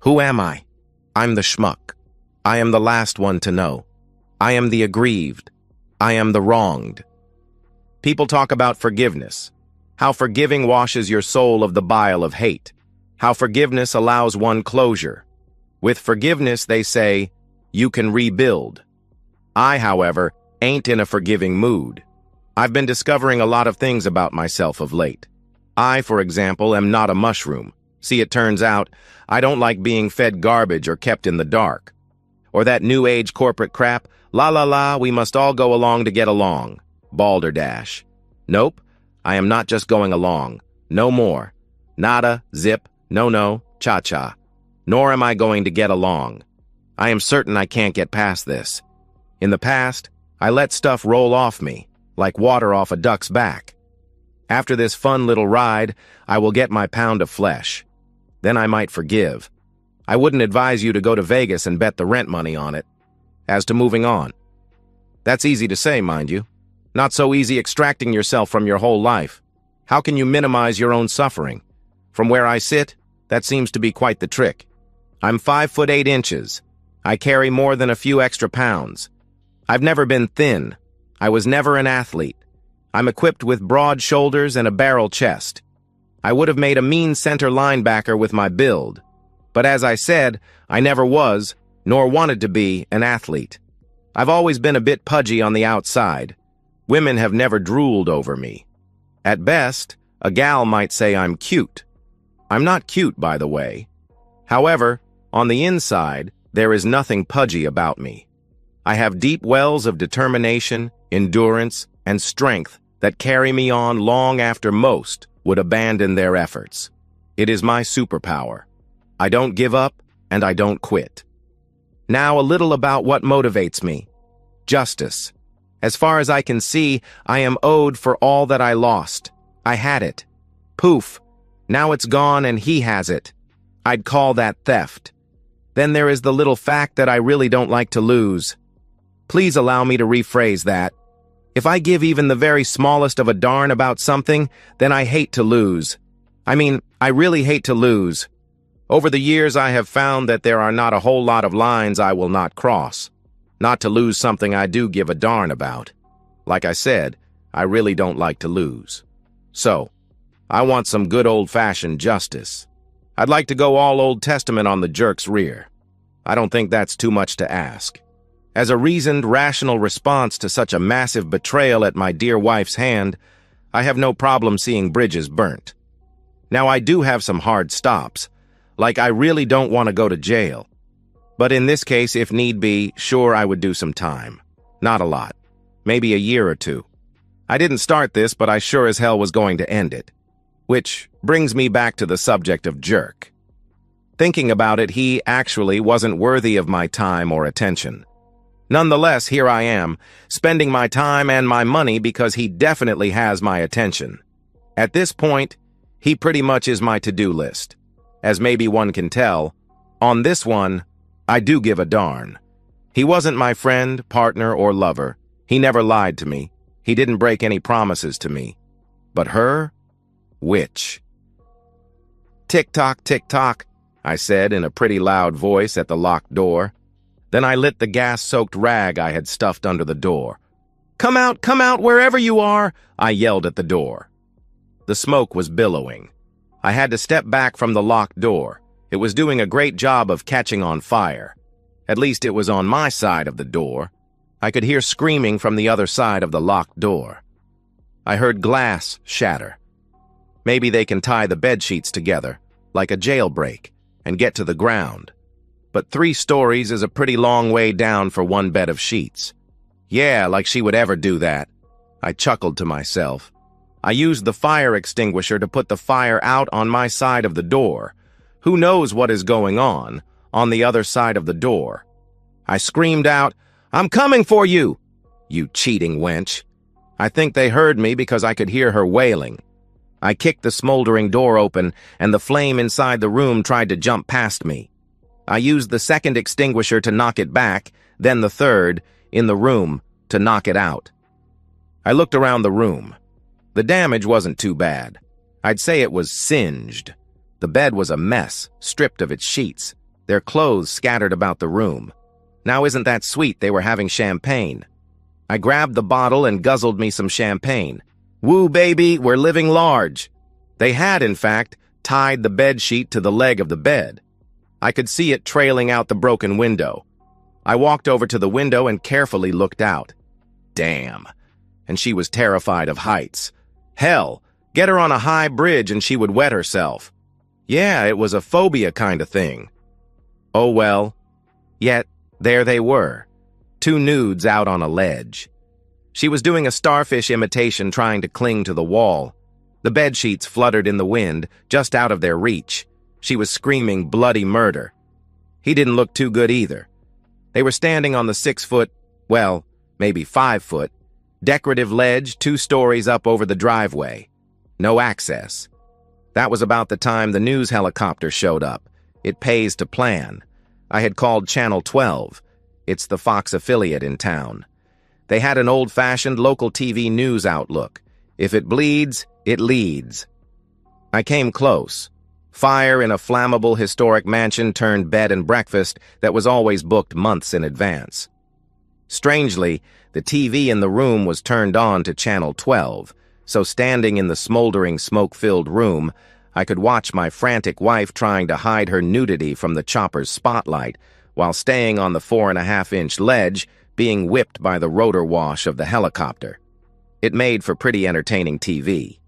Who am I? I'm the schmuck. I am the last one to know. I am the aggrieved. I am the wronged. People talk about forgiveness, how forgiving washes your soul of the bile of hate, how forgiveness allows one closure. With forgiveness, they say, you can rebuild. I, however, ain't in a forgiving mood. I've been discovering a lot of things about myself of late. I, for example, am not a mushroom. See, it turns out, I don't like being fed garbage or kept in the dark. Or that new age corporate crap, la la la, we must all go along to get along. Balderdash. Nope, I am not just going along. No more. Nada, zip, no, cha-cha. Nor am I going to get along. I am certain I can't get past this. In the past, I let stuff roll off me, like water off a duck's back. After this fun little ride, I will get my pound of flesh. Then I might forgive. I wouldn't advise you to go to Vegas and bet the rent money on it. As to moving on. That's easy to say, mind you. Not so easy extracting yourself from your whole life. How can you minimize your own suffering? From where I sit, that seems to be quite the trick. I'm 5'8". I carry more than a few extra pounds. I've never been thin. I was never an athlete. I'm equipped with broad shoulders and a barrel chest. I would have made a mean center linebacker with my build. But as I said, I never was, nor wanted to be, an athlete. I've always been a bit pudgy on the outside. Women have never drooled over me. At best, a gal might say I'm cute. I'm not cute, by the way. However, on the inside, there is nothing pudgy about me. I have deep wells of determination, endurance, and strength that carry me on long after most would abandon their efforts. It is my superpower. I don't give up, and I don't quit. Now a little about what motivates me. Justice. As far as I can see, I am owed for all that I lost. I had it. Poof. Now it's gone and he has it. I'd call that theft. Then there is the little fact that I really don't like to lose. Please allow me to rephrase that. If I give even the very smallest of a darn about something, then I hate to lose. I mean, I really hate to lose. Over the years, I have found that there are not a whole lot of lines I will not cross. Not to lose something I do give a darn about. Like I said, I really don't like to lose. So, I want some good old-fashioned justice. I'd like to go all Old Testament on the jerk's rear. I don't think that's too much to ask. As a reasoned, rational response to such a massive betrayal at my dear wife's hand, I have no problem seeing bridges burnt. Now, I do have some hard stops, like I really don't want to go to jail. But in this case, if need be, sure, I would do some time. Not a lot. Maybe a year or two. I didn't start this, but I sure as hell was going to end it. Which brings me back to the subject of jerk. Thinking about it, he actually wasn't worthy of my time or attention. Nonetheless, here I am, spending my time and my money because he definitely has my attention. At this point, he pretty much is my to-do list. As maybe one can tell, on this one, I do give a darn. He wasn't my friend, partner, or lover. He never lied to me. He didn't break any promises to me. But her? Which? Tick-tock, tick-tock, I said in a pretty loud voice at the locked door. Then I lit the gas-soaked rag I had stuffed under the door. Come out, wherever you are, I yelled at the door. The smoke was billowing. I had to step back from the locked door. It was doing a great job of catching on fire. At least it was on my side of the door. I could hear screaming from the other side of the locked door. I heard glass shatter. Maybe they can tie the bedsheets together, like a jailbreak, and get to the ground. But 3 stories is a pretty long way down for one bed of sheets. Yeah, like she would ever do that. I chuckled to myself. I used the fire extinguisher to put the fire out on my side of the door. Who knows what is going on the other side of the door? I screamed out, I'm coming for you! You cheating wench. I think they heard me because I could hear her wailing. I kicked the smoldering door open, and the flame inside the room tried to jump past me. I used the second extinguisher to knock it back, then the third, in the room, to knock it out. I looked around the room. The damage wasn't too bad. I'd say it was singed. The bed was a mess, stripped of its sheets. their clothes scattered about the room. Now isn't that sweet they were having champagne? I grabbed the bottle and guzzled me some champagne. Woo, baby, we're living large. They had, in fact, tied the bedsheet to the leg of the bed. I could see it trailing out the broken window. I walked over to the window and carefully looked out. Damn. And she was terrified of heights. Hell, get her on a high bridge and she would wet herself. Yeah, it was a phobia kind of thing. Oh well. Yet, there they were. Two nudes out on a ledge. She was doing a starfish imitation trying to cling to the wall. The bedsheets fluttered in the wind, just out of their reach. She was screaming bloody murder. He didn't look too good either. They were standing on the 6-foot, well, maybe 5-foot, decorative ledge 2 stories up over the driveway. No access. That was about the time the news helicopter showed up. It pays to plan. I had called Channel 12. It's the Fox affiliate in town. They had an old-fashioned local TV news outlook. If it bleeds, it leads. I came close. Fire in a flammable historic mansion turned bed and breakfast that was always booked months in advance. Strangely, the TV in the room was turned on to Channel 12, so standing in the smoldering, smoke-filled room, I could watch my frantic wife trying to hide her nudity from the chopper's spotlight while staying on the 4.5-inch ledge, being whipped by the rotor wash of the helicopter. It made for pretty entertaining TV.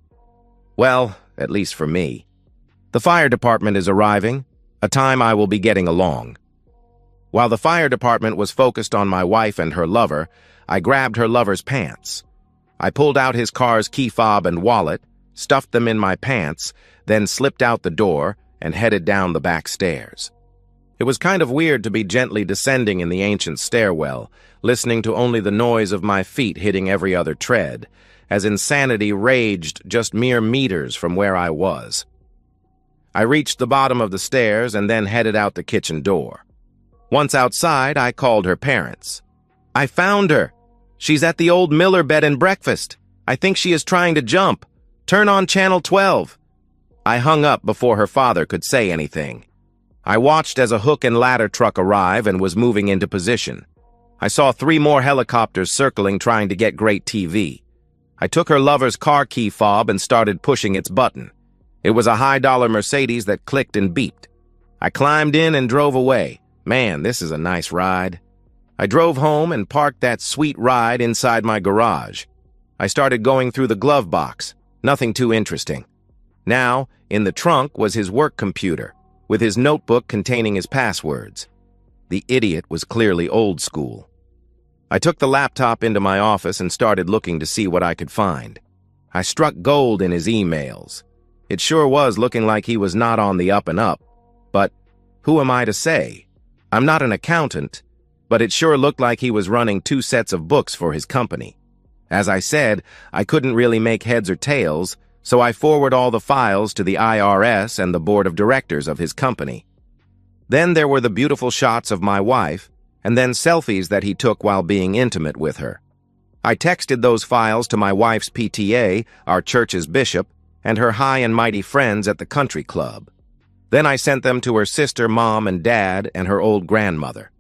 Well, at least for me. The fire department is arriving, a time I will be getting along. While the fire department was focused on my wife and her lover, I grabbed her lover's pants. I pulled out his car's key fob and wallet, stuffed them in my pants, then slipped out the door and headed down the back stairs. It was kind of weird to be gently descending in the ancient stairwell, listening to only the noise of my feet hitting every other tread, as insanity raged just mere meters from where I was. I reached the bottom of the stairs and then headed out the kitchen door. Once outside, I called her parents. I found her. She's at the old Miller bed and breakfast. I think she is trying to jump. Turn on Channel 12. I hung up before her father could say anything. I watched as a hook and ladder truck arrive and was moving into position. I saw 3 more helicopters circling trying to get great TV. I took her lover's car key fob and started pushing its button. It was a high-dollar Mercedes that clicked and beeped. I climbed in and drove away. Man, this is a nice ride. I drove home and parked that sweet ride inside my garage. I started going through the glove box. Nothing too interesting. Now, in the trunk was his work computer, with his notebook containing his passwords. The idiot was clearly old school. I took the laptop into my office and started looking to see what I could find. I struck gold in his emails. It sure was looking like he was not on the up and up. But who am I to say? I'm not an accountant, but it sure looked like he was running 2 sets of books for his company. As I said, I couldn't really make heads or tails, so I forward all the files to the IRS and the board of directors of his company. Then there were the beautiful shots of my wife, and then selfies that he took while being intimate with her. I texted those files to my wife's PTA, our church's bishop, and her high and mighty friends at the country club. Then I sent them to her sister, mom, and dad, and her old grandmother.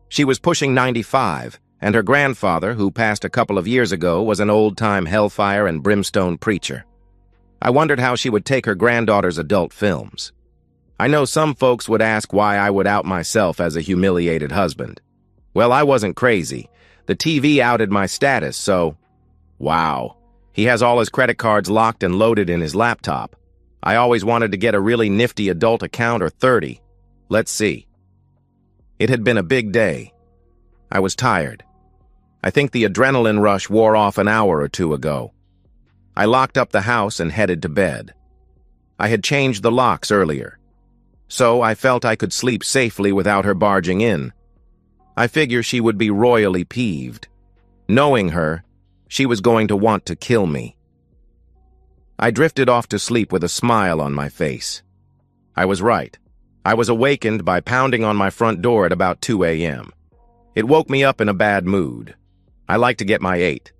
She was pushing 95, and her grandfather, who passed a couple of years ago, was an old-time hellfire and brimstone preacher. I wondered how she would take her granddaughter's adult films. I know some folks would ask why I would out myself as a humiliated husband. Well, I wasn't crazy. The TV outed my status, so... Wow. He has all his credit cards locked and loaded in his laptop. I always wanted to get a really nifty adult account or 30. Let's see. It had been a big day. I was tired. I think the adrenaline rush wore off an hour or 2 ago. I locked up the house and headed to bed. I had changed the locks earlier, so I felt I could sleep safely without her barging in. I figure she would be royally peeved. Knowing her, she was going to want to kill me. I drifted off to sleep with a smile on my face. I was right. I was awakened by pounding on my front door at about 2 a.m. It woke me up in a bad mood. I like to get my 8.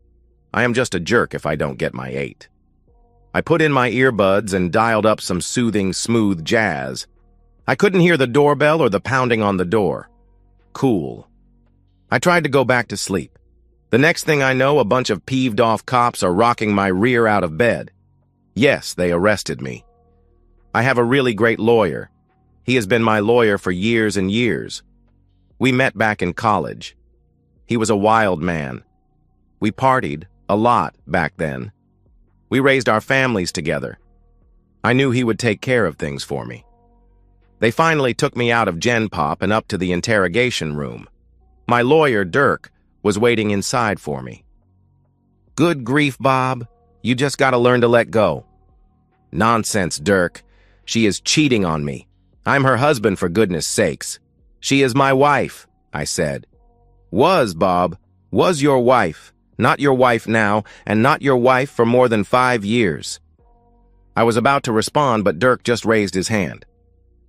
I am just a jerk if I don't get my 8. I put in my earbuds and dialed up some soothing, smooth jazz. I couldn't hear the doorbell or the pounding on the door. Cool. I tried to go back to sleep. The next thing I know, a bunch of peeved-off cops are rocking my rear out of bed. Yes, they arrested me. I have a really great lawyer. He has been my lawyer for years and years. We met back in college. He was a wild man. We partied a lot back then. We raised our families together. I knew he would take care of things for me. They finally took me out of Gen Pop and up to the interrogation room. My lawyer, Dirk, was waiting inside for me. Good grief, Bob. You just gotta learn to let go. Nonsense, Dirk. She is cheating on me. I'm her husband, for goodness sakes. She is my wife, I said. Was, Bob. Was your wife. Not your wife now, and not your wife for more than 5 years. I was about to respond, but Dirk just raised his hand.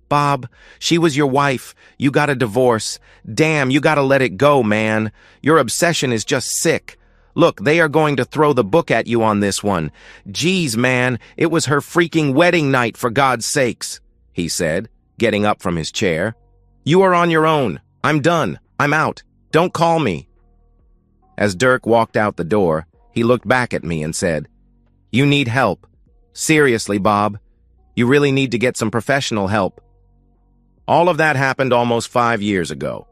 Bob, she was your wife. You got a divorce. Damn, you gotta let it go, man. Your obsession is just sick. Look, they are going to throw the book at you on this one. Geez, man, it was her freaking wedding night, for God's sakes, he said, getting up from his chair. You are on your own. I'm done. I'm out. Don't call me. As Dirk walked out the door, he looked back at me and said, You need help. Seriously, Bob. You really need to get some professional help. All of that happened almost 5 years ago.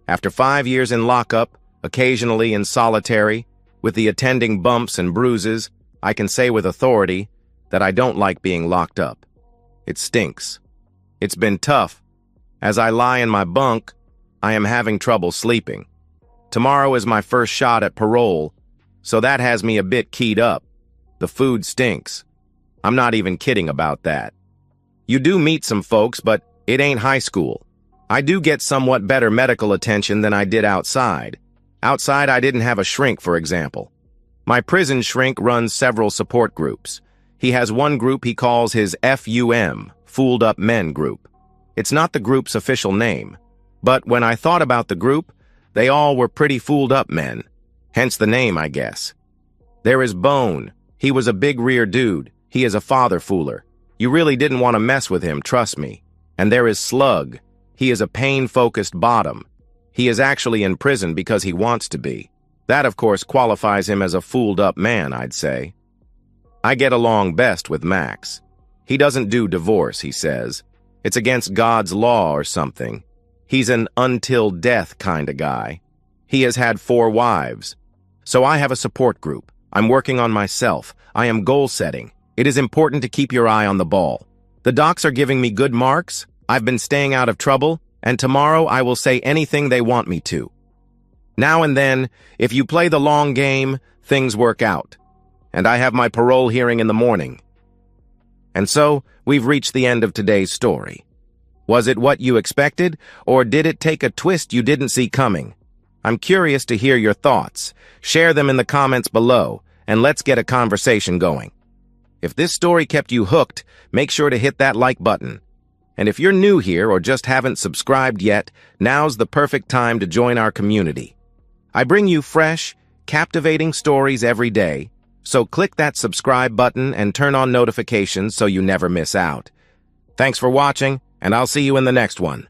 After 5 years in lockup, occasionally in solitary, with the attending bumps and bruises, I can say with authority that I don't like being locked up. It stinks. It's been tough. As I lie in my bunk, I am having trouble sleeping. Tomorrow is my first shot at parole, so that has me a bit keyed up. The food stinks. I'm not even kidding about that. You do meet some folks, but it ain't high school. I do get somewhat better medical attention than I did outside. Outside, I didn't have a shrink, for example. My prison shrink runs several support groups. He has one group he calls his FUM, Fooled Up Men group. It's not the group's official name, but when I thought about the group, they all were pretty fooled up men, hence the name, I guess. There is Bone. He was a big rear dude. He is a father fooler. You really didn't want to mess with him, trust me. And there is Slug. He is a pain-focused bottom. He is actually in prison because he wants to be. That, of course, qualifies him as a fooled-up man, I'd say. I get along best with Max. He doesn't do divorce, he says. It's against God's law or something. He's an until death kind of guy. He has had 4 wives. So I have a support group. I'm working on myself. I am goal setting. It is important to keep your eye on the ball. The docs are giving me good marks. I've been staying out of trouble, and tomorrow I will say anything they want me to. Now and then, if you play the long game, things work out. And I have my parole hearing in the morning. And so, we've reached the end of today's story. Was it what you expected, or did it take a twist you didn't see coming? I'm curious to hear your thoughts. Share them in the comments below, and let's get a conversation going. If this story kept you hooked, make sure to hit that like button. And if you're new here or just haven't subscribed yet, now's the perfect time to join our community. I bring you fresh, captivating stories every day, so click that subscribe button and turn on notifications so you never miss out. Thanks for watching, and I'll see you in the next one.